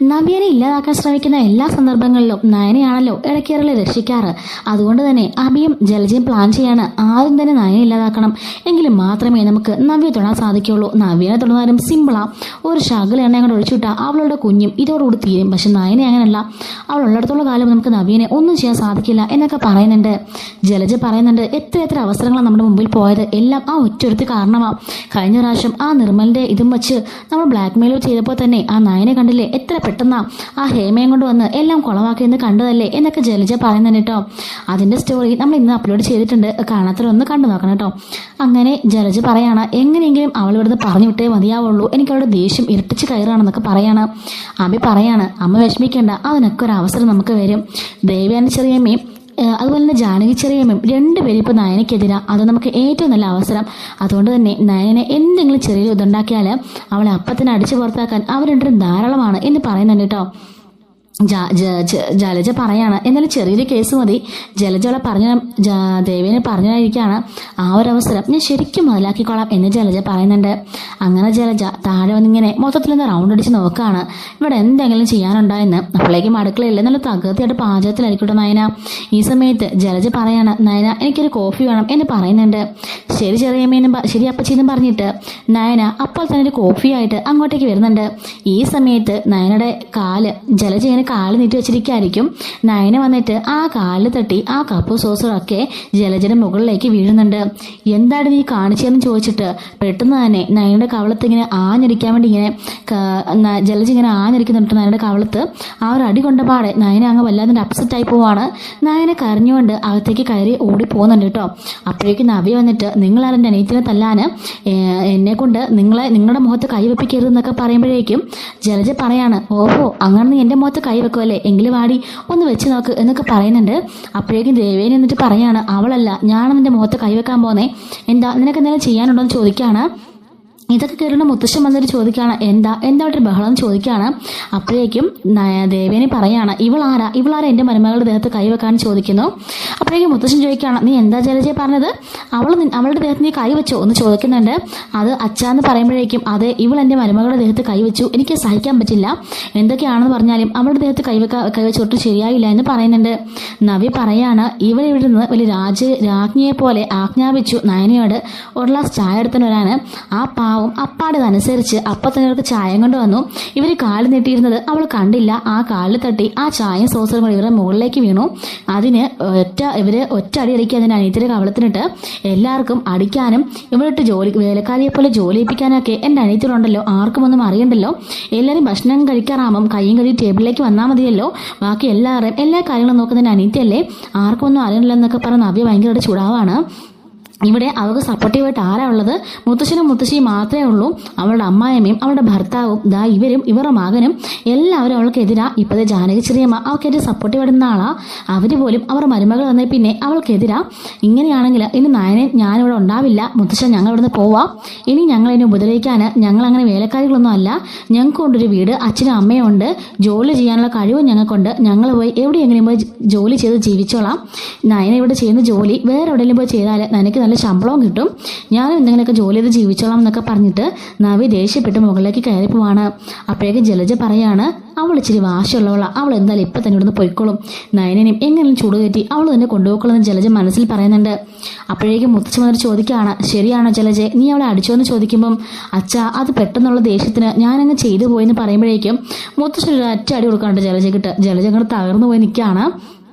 നവ്യനെ ഇല്ലാതാക്കാൻ ശ്രമിക്കുന്ന എല്ലാ സന്ദർഭങ്ങളിലും നയനയാണല്ലോ ഇടയ്ക്കേറലെ രക്ഷിക്കാറ്. അതുകൊണ്ട് തന്നെ അഭിയും ജലജയും പ്ലാൻ ചെയ്യാണ് ആദ്യം തന്നെ നയനെ ഇല്ലാതാക്കണം, എങ്കിലും മാത്രമേ നമുക്ക് നവ്യയെ തൊടാൻ സാധിക്കുള്ളൂ. നവ്യനെ തൊടുന്നാലും സിമ്പിളാ, ഒരു ശകല എണ്ണ അങ്ങോട്ട് ഒഴിച്ചുവിട്ടാൽ അവളുടെ കുഞ്ഞും ഇതോടുകൂടി തീരും. പക്ഷെ നയനെ അങ്ങനെയല്ല, അവൾ ഉള്ളിടത്തോളം കാലം നമുക്ക് നവ്യനെ ഒന്നും ചെയ്യാൻ സാധിക്കില്ല എന്നൊക്കെ പറയുന്നുണ്ട്. ജലജ പറയുന്നുണ്ട്, എത്ര അവസരങ്ങളാണ് നമ്മുടെ മുമ്പിൽ പോയത്, എല്ലാം ആ ഒറ്റൊരുത്തി കാരണമാണ്. കഴിഞ്ഞ പ്രാവശ്യം ആ നിർമ്മലിന്റെ ഇതും വെച്ച് നമ്മൾ ബ്ലാക്ക് മെയിൽ ചെയ്തപ്പോൾ തന്നെ ആ നയനെ കണ്ടില്ലേ, എത്ര പെട്ടെന്നാ ആ ഹേമയും കൊണ്ട് വന്ന് എല്ലാം കുളവാക്കിയെന്ന് കണ്ടതല്ലേ എന്നൊക്കെ ജലജ പറയുന്നുണ്ട് കേട്ടോ. അതിന്റെ സ്റ്റോറി നമ്മൾ ഇന്ന് അപ്ലോഡ് ചെയ്തിട്ടുണ്ട്, കാണാത്തവരൊന്ന് കണ്ടു നോക്കണം കേട്ടോ. അങ്ങനെ ജലജ പറയാണ്, എങ്ങനെയെങ്കിലും അവൾ ഇവിടുന്ന് പറഞ്ഞു വിട്ടേ മതിയാവുള്ളൂ, എനിക്ക് അവളുടെ ദേഷ്യം ഇരട്ടിച്ച് കയറാണെന്നൊക്കെ പറയാണ്. അഭി പറയാണ്, അമ്മ വിഷമിക്കേണ്ട, അതിനൊക്കെ ഒരു അവസരം നമുക്ക് വരും. ദേവയാനി ചെറിയമ്മയും അതുപോലെ തന്നെ ജാനകി ചെറിയമ്മയും രണ്ടുപേരും ഇപ്പോൾ നയനയ്ക്കെതിരാ, അത് നമുക്ക് ഏറ്റവും നല്ല അവസരം. അതുകൊണ്ട് തന്നെ നയനെ എന്തെങ്കിലും ചെറിയ ഇതുണ്ടാക്കിയാൽ അവളെ അപ്പത്തിന് അടിച്ചു പുറത്താക്കാൻ അവർ രണ്ടും ധാരാളമാണ് എന്ന് പറയുന്നുണ്ട് കേട്ടോ. ജലജ പറയാണ്, എന്നാലും ചെറിയൊരു കേസ് മതി. ജലജോളെ ദേവേനെ പറഞ്ഞായിരിക്കാണ്, ആ ഒരു അവസരം ഞാൻ ശരിക്കും മുതലാക്കിക്കോളാം എന്ന് ജലജ പറയുന്നുണ്ട്. അങ്ങനെ ജലജ താഴെ വന്നിങ്ങനെ മൊത്തത്തിലൊന്ന് റൗണ്ട് അടിച്ച് നോക്കുകയാണ്, ഇവിടെ എന്തെങ്കിലും ചെയ്യാനുണ്ടായെന്ന്. അപ്പോഴേക്കും അടുക്കളയില്ല, നല്ല തകർത്തിയായിട്ട് പാചകത്തിലായിരിക്കട്ടെ നയന. ഈ സമയത്ത് ജലജ പറയാണ്, നയന എനിക്കൊരു കോഫി വേണം എന്ന് പറയുന്നുണ്ട്. ശരി ചെറിയമ്മേനും ശരി അപ്പച്ചീന്നും പറഞ്ഞിട്ട് നയന അപ്പോൾ തന്നെ ഒരു കോഫിയായിട്ട് അങ്ങോട്ടേക്ക് വരുന്നുണ്ട്. ഈ സമയത്ത് നയനയുടെ ജലജ ഇങ്ങനെ കാല് നീട്ടി വെച്ചിരിക്കായിരിക്കും. നയന വന്നിട്ട് ആ കാലിൽ തട്ടി ആ കപ്പ് സോസറൊക്കെ ജലജയുടെ മുകളിലേക്ക് വീഴുന്നുണ്ട്. എന്താണ് നീ കാണിച്ചതെന്ന് ചോദിച്ചിട്ട് പെട്ടെന്ന് തന്നെ നയനയുടെ കവളത്ത് ഇങ്ങനെ ആഞ്ഞടിക്കാൻ വേണ്ടി ഇങ്ങനെ ജലജ ഇങ്ങനെ ആഞ്ഞടിക്കുന്നുണ്ട്. നയനയുടെ കവളത്ത് ആ ഒരു അടി കൊണ്ട പാടെ നയന അങ്ങ് വല്ലാതെ അപ്സെറ്റ് ആയി പോവാണ്. നയന കരഞ്ഞുകൊണ്ട് അകത്തേക്ക് കയറി ഓടി പോകുന്നുണ്ട് കേട്ടോ. അപ്പോഴേക്കും നവ്യ വന്നിട്ട്, നിങ്ങളാണ് എൻ്റെ അനിയത്തിനെ തല്ലാൻ എന്നെ കൊണ്ട് നിങ്ങളുടെ മുഖത്ത് കൈവെപ്പിക്കരുത് എന്നൊക്കെ പറയുമ്പോഴേക്കും ജലജ പറയാണ്, ഓഹോ അങ്ങനെ നീ എൻ്റെ മുഖത്ത് കൈവെക്കുമല്ലേ, എങ്കിലും വാടി ഒന്ന് വെച്ച് നോക്ക് എന്നൊക്കെ പറയുന്നുണ്ട്. അപ്പോഴേക്കും ദേവേനി എന്നിട്ട് പറയാണ്, അവളല്ല ഞാനാണ് നിന്റെ മുഖത്ത് കൈവെക്കാൻ പോന്നേ, എന്താ നിനക്ക് എന്തെങ്കിലും ചെയ്യാനുണ്ടോ എന്ന് ചോദിക്കുകയാണ്. ഇതൊക്കെ കേൾക്കുന്ന മുത്തശ്ശൻ വന്നിട്ട് ചോദിക്കുകയാണ്, എന്താ ഒരു ബഹളം ചോദിക്കുകയാണ്. അപ്പോഴേക്കും ദേവേനി പറയാണ്, ഇവളാരാ എൻ്റെ മരുമകളുടെ ദേഹത്ത് കൈവെക്കാൻ ചോദിക്കുന്നു. അപ്പോഴേക്കും മുത്തശ്ശൻ ചോദിക്കുകയാണ്, നീ എന്താ ജലജയെ പറഞ്ഞത്, അവളുടെ ദേഹത്ത് നീ കൈവച്ചോ എന്ന് ചോദിക്കുന്നുണ്ട്. അത് അച്ഛാന്ന് പറയുമ്പോഴേക്കും, അതെ ഇവൾ എൻ്റെ മരുമകളുടെ ദേഹത്ത് കൈവച്ചു, എനിക്ക് സഹിക്കാൻ പറ്റില്ല, എന്തൊക്കെയാണെന്ന് പറഞ്ഞാലും അവളുടെ ദേഹത്ത് കൈവച്ചോട്ട് ശരിയായില്ല എന്ന് പറയുന്നുണ്ട്. നവി പറയാണ്, ഇവിടുന്ന് വലിയ രാജ്ഞിയെ പോലെ ആജ്ഞാപിച്ചു നയനയോട് ഒരു ഗ്ലാസ് ചായ എടുത്തിട്ട് വരാന്. ആ അപ്പാടതനുസരിച്ച് അപ്പൊ തന്നെ അവർക്ക് ചായ കൊണ്ട് വന്നു. ഇവര് കാല് നീട്ടിയിരുന്നത് അവൾ കണ്ടില്ല. ആ കാലിൽ തട്ടി ആ ചായയും സോസറും കൂടി ഇവരുടെ മുകളിലേക്ക് വീണു. അതിന് ഒറ്റ അടി അടിക്കുക അതിന് അനിയത്തിന്റെ കവളത്തിനിട്ട് എല്ലാവർക്കും അടിക്കാനും ഇവരിട്ട് വേലക്കാരിയെ പോലെ ജോലി ഏൽപ്പിക്കാനൊക്കെ എൻ്റെ അനിയത്തിലുണ്ടല്ലോ, ആർക്കും ഒന്നും അറിയണ്ടല്ലോ, എല്ലാവരും ഭക്ഷണം കഴിക്കാറാകുമ്പം കയ്യും കഴുകി ടേബിളിലേക്ക് വന്നാൽ മതിയല്ലോ, ബാക്കി എല്ലാ കാര്യങ്ങളും നോക്കുന്നതിന് അനിയത്തിയല്ലേ, ആർക്കും ഒന്നും അറിയണില്ല എന്നൊക്കെ പറഞ്ഞ് നവ്യ ഭയങ്കരമായിട്ട് ചൂടാവാണ്. ഇവിടെ അവർക്ക് സപ്പോർട്ടീവായിട്ട് ആരാ ഉള്ളത്, മുത്തശ്ശനും മുത്തശ്ശിയും മാത്രമേ ഉള്ളൂ. അവളുടെ അമ്മായിയമ്മയും അവളുടെ ഭർത്താവും ഇവരുടെ മകനും എല്ലാവരും അവൾക്കെതിരാ. ഇപ്പോഴത്തെ ജാനകി ചെറിയമ്മ അവൾക്കെതിരെ സപ്പോർട്ടീവായിട്ട് നിന്ന ആളാ. അവര് പോലും അവരുടെ മരുമകൾ വന്നേ പിന്നെ അവൾക്കെതിരാ. ഇങ്ങനെയാണെങ്കിൽ ഇനി നയനെ ഞാനിവിടെ ഉണ്ടാവില്ല, മുത്തശ്ശൻ ഞങ്ങൾ ഇവിടുന്ന് പോവാം, ഇനി ഞങ്ങളതിനെ ഉപദ്രവിക്കാൻ ഞങ്ങളങ്ങനെ വേലക്കാരികളൊന്നും അല്ല, ഞങ്ങൾക്ക് കൊണ്ടൊരു വീട് അച്ഛനും അമ്മയും ഉണ്ട്, ജോലി ചെയ്യാനുള്ള കഴിവും ഞങ്ങൾക്കുണ്ട്, ഞങ്ങൾ പോയി എവിടെയെങ്കിലും പോയി ജോലി ചെയ്ത് ജീവിച്ചോളാം, നയന ഇവിടെ ചെയ്യുന്ന ജോലി വേറെ എവിടെയെങ്കിലും പോയി ചെയ്താൽ എനിക്ക് നല്ല ശമ്പളവും കിട്ടും, ഞാനും എന്തെങ്കിലുമൊക്കെ ജോലി ചെയ്ത് ജീവിച്ചോളാം എന്നൊക്കെ പറഞ്ഞിട്ട് നവി ദേഷ്യപ്പെട്ട് മുകളിലേക്ക് കയറി പോവാണ്. അപ്പോഴേക്കും ജലജ പറയാണ്, അവൾ ഇച്ചിരി വാശിയുള്ളവളാ, അവൾ എന്തായാലും ഇപ്പം തന്നെ ഇവിടുന്ന് പൊയ്ക്കോളും, നയനെയും എങ്ങനെയും ചൂടുകയറ്റി അവൾ തന്നെ കൊണ്ടുപോയിക്കോളെന്ന് ജലജ മനസ്സിൽ പറയുന്നുണ്ട്. അപ്പോഴേക്കും മുത്തച്ഛൻ വന്നിട്ട് ചോദിക്കുകയാണ്, ശരിയാണോ ജലജെ, നീ അവളെ അടിച്ചോ എന്ന് ചോദിക്കുമ്പം, അച്ഛാ അത് പെട്ടെന്നുള്ള ദേഷ്യത്തിന് ഞാനങ്ങ് ചെയ്തു പോയെന്ന് പറയുമ്പോഴേക്കും മുത്തച്ഛൻ ഒരു അടി കൊടുക്കാണ്ട് ജലജ അങ്ങോട്ട് തകർന്നു പോയി നിൽക്കുകയാണ്.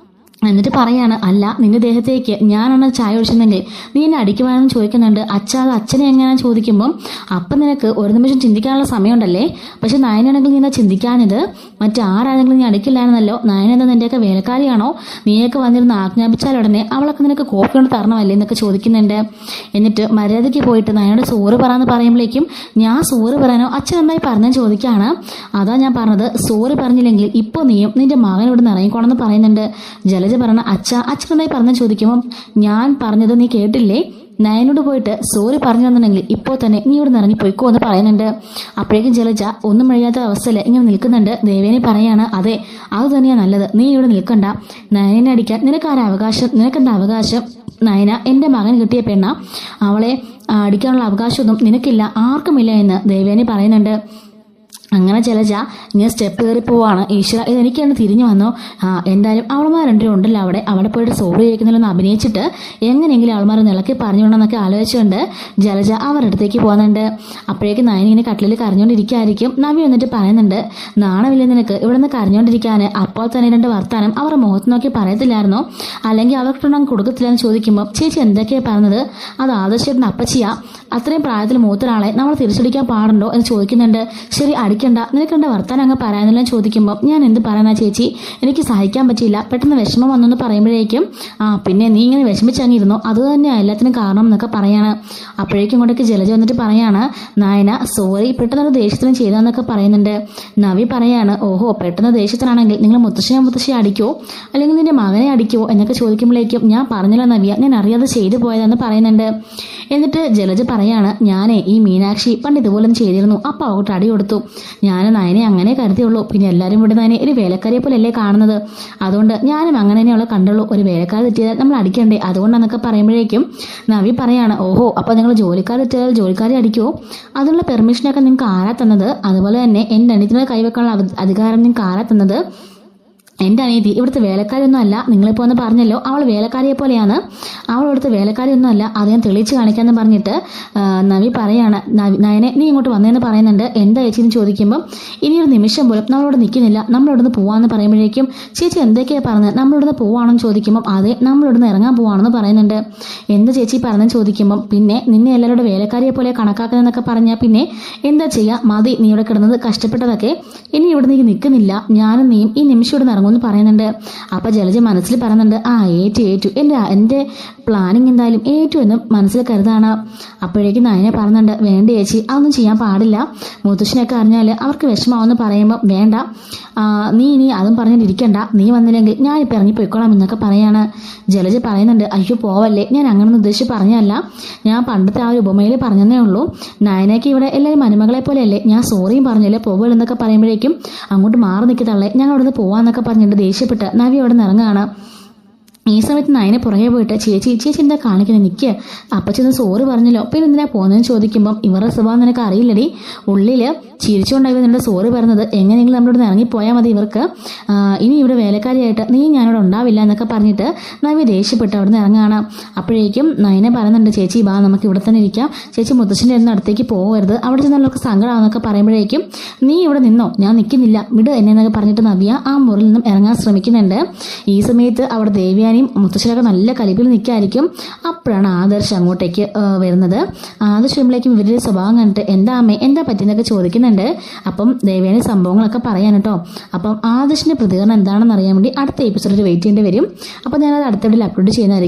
എന്നിട്ട് പറയാണ്, അല്ല നിന്റെ ദേഹത്തേക്ക് ഞാനാണ് ചായ ഒഴിച്ചെന്നെങ്കിൽ നീ എന്നെ അടിക്കുവാനെന്ന് ചോദിക്കുന്നുണ്ട്. അത് അച്ഛനെ എങ്ങനെയാണെന്ന് ചോദിക്കുമ്പം അപ്പം നിനക്ക് ഒരു നിമിഷം ചിന്തിക്കാനുള്ള സമയമുണ്ടല്ലേ, പക്ഷെ നയനാണെങ്കിൽ നീ എന്താ ചിന്തിക്കാഞ്ഞത്, മറ്റാരാണെങ്കിലും നീ അടിക്കില്ലായിരുന്നല്ലോ, നയനെന്താ നിന്റെയൊക്കെ വേലക്കാരിയാണോ, നീയൊക്കെ വന്നിരുന്ന് ആജ്ഞാപിച്ചാൽ ഉടനെ അവളൊക്കെ നിനക്ക് കോഫി കൊണ്ട് തരണമല്ലേ എന്നൊക്കെ ചോദിക്കുന്നുണ്ട്. എന്നിട്ട് മര്യാദയ്ക്ക് പോയിട്ട് നയനോട് സോറി പറയാന്ന് പറയുമ്പോഴേക്കും, ഞാൻ സോറി പറയാനോ അച്ഛൻ എന്തായി പറഞ്ഞെന്ന് ചോദിക്കുകയാണ്. അതാ ഞാൻ പറഞ്ഞത്, സോറി പറഞ്ഞില്ലെങ്കിൽ ഇപ്പോൾ നീയും നിന്റെ മകൻ ഇവിടെ നിന്ന് ഇറങ്ങിക്കോണമെന്ന് പറയുന്നുണ്ട്. ജലജ പറഞ്ഞ അച്ഛനെന്തായി പറഞ്ഞ ചോദിക്കുമ്പോൾ, ഞാൻ പറഞ്ഞത് നീ കേട്ടില്ലേ, നയനോട് പോയിട്ട് സോറി പറഞ്ഞു തന്നിട്ടുണ്ടെങ്കിൽ ഇപ്പോൾ തന്നെ നീ ഇവിടെ നിന്ന് ഇറങ്ങി പോയിക്കോ എന്ന് പറയുന്നുണ്ട്. അപ്പോഴേക്കും ജലജ ഒന്നും കഴിയാത്ത അവസ്ഥയിൽ ഇങ്ങനെ നിൽക്കുന്നുണ്ട്. ദേവേനി പറയാണ്, അതെ അത് തന്നെയാണ് നല്ലത്, നീ ഇവിടെ നിൽക്കണ്ട, നയനെ അടിക്കാൻ നിനക്കെന്താ അവകാശം, നയന എൻ്റെ മകൻ കിട്ടിയ പെണ്ണ, അവളെ അടിക്കാനുള്ള അവകാശമൊന്നും നിനക്കില്ല, ആർക്കുമില്ല എന്ന് ദേവേനി പറയുന്നുണ്ട്. അങ്ങനെ ജലജ ഇങ്ങനെ സ്റ്റെപ്പ് കയറി പോവാണ്. ഈശ്വര ഇതെനിക്കാണ് തിരിഞ്ഞു വന്നോ. എന്തായാലും അവൾമാർ രണ്ടും ഉണ്ടല്ലോ അവിടെ പോയിട്ട് സോറി ചോദിക്കുന്നതിലൊന്ന് അഭിനയിച്ചിട്ട് എങ്ങനെയെങ്കിലും അവൾമാർ നിളക്കി പറഞ്ഞുകൊണ്ടെന്നൊക്കെ ആലോചിച്ചുകൊണ്ട് ജലജ അവരുടെ അടുത്തേക്ക് പോകുന്നുണ്ട്. അപ്പോഴേക്കും നയൻ ഇങ്ങനെ കട്ടിലിൽ കരഞ്ഞുകൊണ്ടിരിക്കുകയായിരിക്കും. നവി വന്നിട്ട് പറയുന്നുണ്ട്, നാണമില്ല നിനക്ക് ഇവിടെ നിന്ന് കരഞ്ഞുകൊണ്ടിരിക്കാൻ. അപ്പോൾ തന്നെ രണ്ട് വർത്താനം അവർ മുഖത്ത് നോക്കി പറയത്തില്ലായിരുന്നോ, അല്ലെങ്കിൽ അവർക്കുണ്ടെങ്കിൽ കൊടുക്കത്തില്ലെന്ന് ചോദിക്കുമ്പോൾ ചേച്ചി എന്തൊക്കെയാണ് പറഞ്ഞത്, അത് ആദർശേട്ടൻ അപ്പച്ചിയാ, അത്രയും പ്രായത്തിൽ മൂത്തൊരാളെ നമ്മൾ തിരിച്ചടിക്കാൻ പാടുണ്ടോ എന്ന് ചോദിക്കുന്നുണ്ട്. ശരി അടിക്കണ്ട, നിനക്കെണ്ട വർത്താനം അങ്ങ് പറയാനെല്ലാം ചോദിക്കുമ്പോൾ ഞാൻ എന്ത് പറയാനാ ചേച്ചി, എനിക്ക് സഹിക്കാൻ പറ്റിയില്ല, പെട്ടെന്ന് വിഷമം വന്നെന്ന് പറയുമ്പോഴേക്കും പിന്നെ നീ ഇങ്ങനെ വിഷമിച്ചങ്ങിരുന്നോ, അത് തന്നെയാണ് എല്ലാത്തിനും കാരണം എന്നൊക്കെ പറയാണ്. അപ്പോഴേക്കും ഇങ്ങോട്ടേക്ക് ജലജ വന്നിട്ട് പറയാണ്, നായന സോറി പെട്ടെന്നൊരു ദേഷ്യത്തിനും ചെയ്താന്നൊക്കെ പറയുന്നുണ്ട്. നവി പറയാണ്, ഓഹോ പെട്ടെന്ന് ദേഷ്യത്തിനാണെങ്കിൽ നിങ്ങൾ മുത്തശ്ശി അടിക്കുമോ അല്ലെങ്കിൽ നിന്റെ മകനെ അടിക്കുമോ എന്നൊക്കെ ചോദിക്കുമ്പോഴേക്കും ഞാൻ പറഞ്ഞല്ലോ നവ്യ, ഞാൻ അറിയാതെ ചെയ്തു പോയതെന്ന് പറയുന്നുണ്ട്. എന്നിട്ട് ജലജ പറയാണ്, ഞാനേ ഈ മീനാക്ഷി പണ്ട് ഇതുപോലെ ചെയ്തിരുന്നു, അപ്പോൾ അവൾക്ക് അടി കൊടുത്തു, ഞാൻ നയനെ അങ്ങനെ കരുതിയുള്ളൂ, പിന്നെ എല്ലാവരും ഇവിടെ നയനെ ഒരു വേലക്കാരിയെ പോലെയല്ലേ കാണുന്നത്, അതുകൊണ്ട് ഞാനും അങ്ങനെ തന്നെ അവളെ കണ്ടുള്ളൂ, ഒരു വേലക്കാർ തെറ്റിയാൽ നമ്മൾ അടിക്കണ്ടേ, അതുകൊണ്ടാന്നൊക്കെ പറയുമ്പോഴേക്കും നവി പറയാണ്, ഓഹോ അപ്പോൾ നിങ്ങൾ ജോലിക്കാർ തെറ്റിയാൽ ജോലിക്കാരെ അടിക്കുമോ, അതിനുള്ള പെർമിഷനൊക്കെ നിങ്ങൾക്ക് ആരാ തന്നത്, അതുപോലെ തന്നെ എൻ്റെ അനിയത്തിനെ കൈവെക്കാനുള്ള അധികാരം നിങ്ങൾക്ക് ആരാ തന്നത്, എൻ്റെ അനിയത്തി ഇവിടുത്തെ വേലക്കാരിയൊന്നും അല്ല, നിങ്ങളിപ്പോൾ ഒന്ന് പറഞ്ഞല്ലോ അവൾ വേലക്കാരിയെ പോലെയാണ്, അവൾ ഇവിടുത്തെ വേലക്കാരിയൊന്നും അല്ല, അത് ഞാൻ തെളിയിച്ച് കാണിക്കാമെന്ന് പറഞ്ഞിട്ട് നവി പറയാണ്, നയനെ നീ ഇങ്ങോട്ട് വന്നതെന്ന് പറയുന്നുണ്ട്. എന്താ ചേച്ചിന്ന് ചോദിക്കുമ്പം ഇനിയൊരു നിമിഷം പോലും നമ്മളിവിടെ നിൽക്കുന്നില്ല, നമ്മളിവിടുന്ന് പോവാമെന്ന് പറയുമ്പോഴേക്കും ചേച്ചി എന്തൊക്കെയാണ് പറഞ്ഞത്, നമ്മളിവിടുന്ന് പോവാണെന്ന് ചോദിക്കുമ്പം അതെ നമ്മളിവിടുന്ന് ഇറങ്ങാൻ പോവാണെന്ന് പറയുന്നുണ്ട്. എന്താ ചേച്ചി പറഞ്ഞെന്ന് ചോദിക്കുമ്പം പിന്നെ നിന്നെ എല്ലാവരുടെ വേലക്കാരിയെ പോലെ കണക്കാക്കുന്നതെന്നൊക്കെ പറഞ്ഞാൽ പിന്നെ എന്താ ചെയ്യുക, മതി നീ ഇവിടെ കിടന്നത് കഷ്ടപ്പെട്ടതൊക്കെ, ഇനി ഇവിടെ നീ നിൽക്കുന്നില്ല, ഞാനും നീയും ഈ നിമിഷം ഇവിടെ എന്ന് പറയുന്നുണ്ട്. അപ്പൊ ജലജ മനസ്സിൽ പറയുന്നുണ്ട്, ഏറ്റു എൻ്റെ പ്ലാനിങ് എന്തായാലും ഏറ്റു എന്ന് മനസ്സിൽ കരുതാണ്. അപ്പോഴേക്കും നയനെ പറയുന്നുണ്ട്, വേണ്ട ചേച്ചി അതൊന്നും ചെയ്യാൻ പാടില്ല, മുത്തശ്ശനൊക്കെ അറിഞ്ഞാൽ അവർക്ക് വിഷമാവെന്ന് പറയുമ്പോൾ വേണ്ട, നീ ഇനി അതും പറഞ്ഞിട്ടിരിക്കണ്ട, നീ വന്നില്ലെങ്കിൽ ഞാനിപ്പോൾ ഇറങ്ങിപ്പോയിക്കോളാം എന്നൊക്കെ പറയാണ്. ജലജ പറയുന്നുണ്ട്, അയ്യോ പോവല്ലേ, ഞാൻ അങ്ങനൊന്നും ഉദ്ദേശിച്ച് പറഞ്ഞല്ല, ഞാൻ പണ്ടത്തെ ആ ഒരു ഉപമയിൽ പറഞ്ഞതേ ഉള്ളൂ, നയനയ്ക്ക് ഇവിടെ എല്ലാവരും മരുമകളെ പോലെയല്ലേ, ഞാൻ സോറിയും പറഞ്ഞല്ലേ പോവല്ലെന്നൊക്കെ പറയുമ്പോഴേക്കും അങ്ങോട്ട് മാറി നിൽക്കത്തള്ളേ, ഞങ്ങൾ അവിടുന്ന് പോവാന്നൊക്കെ പറഞ്ഞിട്ട് ദേഷ്യപ്പെട്ട് നവി അവിടെ നിന്ന് ഇറങ്ങുകയാണ്. ഈ സമയത്ത് നയനെ പുറകെ പോയിട്ട് ചേച്ചി എന്താ കാണിക്കുന്നത്, നിൽക്കുക അപ്പച്ചൊന്ന് സോറി പറഞ്ഞല്ലോ, പിന്നെ എന്തിനാ പോകുന്നതെന്ന് ചോദിക്കുമ്പം ഇവരുടെ സ്വഭാവം നിനക്ക് അറിയില്ലടി, ഉള്ളില് ചിരിച്ചുകൊണ്ടായി നിന്റെ സോറി പറയുന്നത്, എങ്ങനെയെങ്കിലും നമ്മളിവിടെ നിന്ന് ഇറങ്ങിപ്പോയാൽ മതി, ഇവർക്ക് ഇനി ഇവിടെ വേലക്കാരിയായിട്ട് നീ ഞാനിവിടെ ഉണ്ടാവില്ല എന്നൊക്കെ പറഞ്ഞിട്ട് നവി ദേഷ്യപ്പെട്ട് അവിടെ നിന്ന് ഇറങ്ങുകയാണ്. അപ്പോഴേക്കും നയനെ പറയുന്നുണ്ട്, ചേച്ചി ബാ നമുക്ക് ഇവിടെ തന്നെ ഇരിക്കാം, ചേച്ചി മുത്തശ്ശൻ്റെ ഒന്നും അടുത്തേക്ക് പോകരുത്, അവിടെ ചെന്നവർക്ക് സങ്കടമാണെന്നൊക്കെ പറയുമ്പോഴേക്കും നീ ഇവിടെ നിന്നോ, ഞാൻ നിൽക്കുന്നില്ല വിട് എന്നെ എന്നൊക്കെ പറഞ്ഞിട്ട് നവ്യ ആ മുറിയിൽ നിന്നും ഇറങ്ങാൻ ശ്രമിക്കുന്നുണ്ട്. ഈ സമയത്ത് അവിടെ ദേവ്യാനിയും മുത്തശ്ശനൊക്കെ നല്ല കലിപ്പിൽ നിൽക്കായിരിക്കും. അപ്പോഴാണ് ആദർശ് അങ്ങോട്ടേക്ക് വരുന്നത്. ആദർശ് വരുമ്പോഴേക്കും ഇവരുടെ സ്വഭാവം കണ്ടിട്ട് എന്താ അമ്മേ എന്താ പറ്റിയെന്നൊക്കെ ചോദിക്കുന്നുണ്ട്. അപ്പം ദേവ്യാനി സംഭവങ്ങളൊക്കെ പറയാൻ കേട്ടോ. അപ്പം ആദർശിന്റെ പ്രതികരണം എന്താണെന്ന് അറിയാൻ വേണ്ടി അടുത്ത എപ്പിസോഡിൽ വെയിറ്റ് ചെയ്യേണ്ടി വരും. അപ്പം ഞാനത് അടുത്ത വീഡിയോയിൽ അപ്ലോഡ് ചെയ്യുന്നതായിരിക്കും.